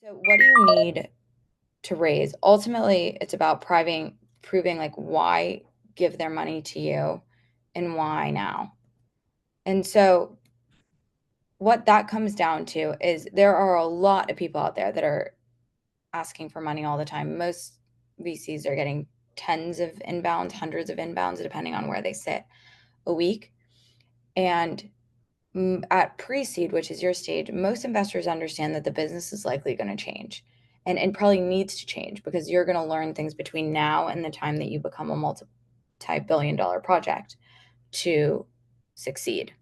So what do you need to raise? Ultimately, it's about proving like why give their money to you and why now. And so what that comes down to is there are a lot of people out there that are asking for money all the time. Most VCs are getting tens of inbounds, hundreds of inbounds, depending on where they sit a week. And at pre-seed, which is your stage, most investors understand that the business is likely going to change and probably needs to change because you're going to learn things between now and the time that you become a multi-billion dollar project to succeed.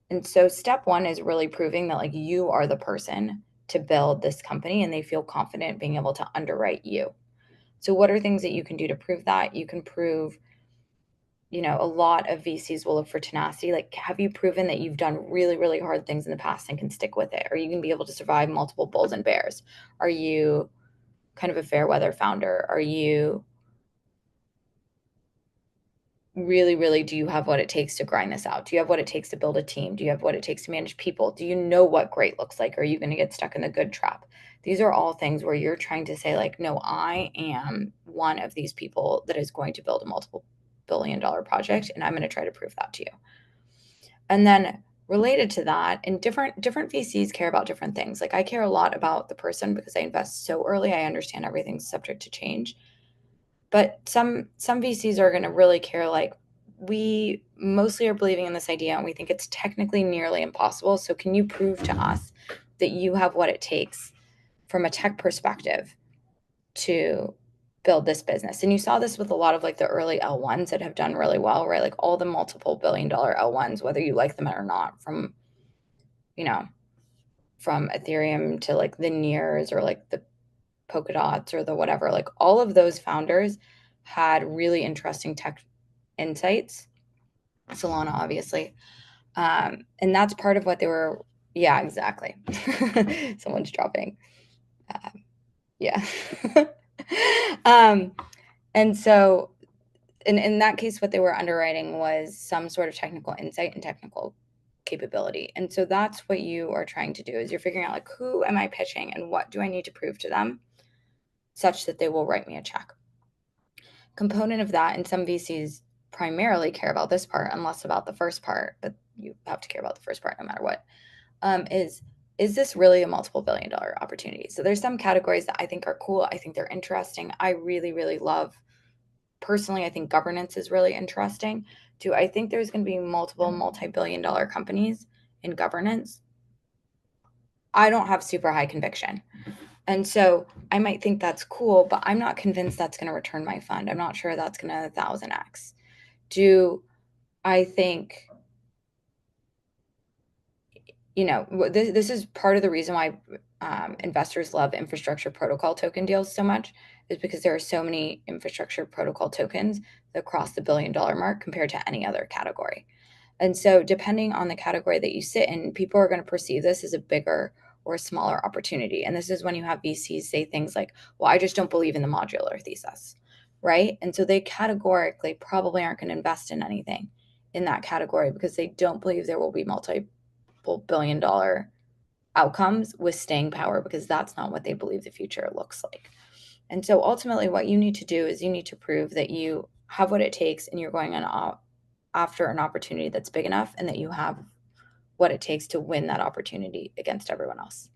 And so step one is really proving that like you are the person to build this company and they feel confident being able to underwrite you. So what are things that you can do to prove that? You can prove, a lot of VCs will look for tenacity. Like, have you proven that you've done really, really hard things in the past and can stick with it? Are you going to be able to survive multiple bulls and bears? Are you kind of a fair weather founder? Are you really, really, do you have what it takes to grind this out? Do you have what it takes to build a team? Do you have what it takes to manage people? Do you know what great looks like? Are you going to get stuck in the good trap? These are all things where you're trying to say, like, no, I am one of these people that is going to build a multiple billion dollar project, and I'm going to try to prove that to you. And then related to that, and different VCs care about different things. Like I care a lot about the person because I invest so early. I understand everything's subject to change. But some VCs are going to really care like we mostly are believing in this idea and we think it's technically nearly impossible. So can you prove to us that you have what it takes from a tech perspective to build this business? And you saw this with a lot of like the early L1s that have done really well, right? Like all the multiple billion dollar L1s, whether you like them or not, you know, from Ethereum to like the Nears or like the Polkadots or the whatever, like all of those founders had really interesting tech insights. Solana, obviously. And that's part of what they were. Yeah, exactly. Someone's dropping. Uh, yeah. um, and so in that case, what they were underwriting was some sort of technical insight and technical capability. And so that's what you are trying to do is you're figuring out like who am I pitching and what do I need to prove to them such that they will write me a check. Component of that, and some VCs primarily care about this part and less about the first part, but you have to care about the first part no matter what, is this really a multiple billion dollar opportunity? So there's some categories that I think are cool. I think they're interesting. I really, really love personally, I think governance is really interesting. Do I think there's going to be multiple multi-billion dollar companies in governance? I don't have super high conviction. And so I might think that's cool, but I'm not convinced that's going to return my fund. I'm not sure that's going to 1000x. Do I think, this is part of the reason why investors love infrastructure protocol token deals so much is because there are so many infrastructure protocol tokens that cross the $1 billion mark compared to any other category. And so depending on the category that you sit in, people are going to perceive this as a bigger or a smaller opportunity. And this is when you have VCs say things like, well, I just don't believe in the modular thesis, right? And so they categorically probably aren't going to invest in anything in that category because they don't believe there will be multiple billion dollar outcomes with staying power because that's not what they believe the future looks like. And so ultimately what you need to do is you need to prove that you have what it takes and you're going on after an opportunity that's big enough and that you have what it takes to win that opportunity against everyone else.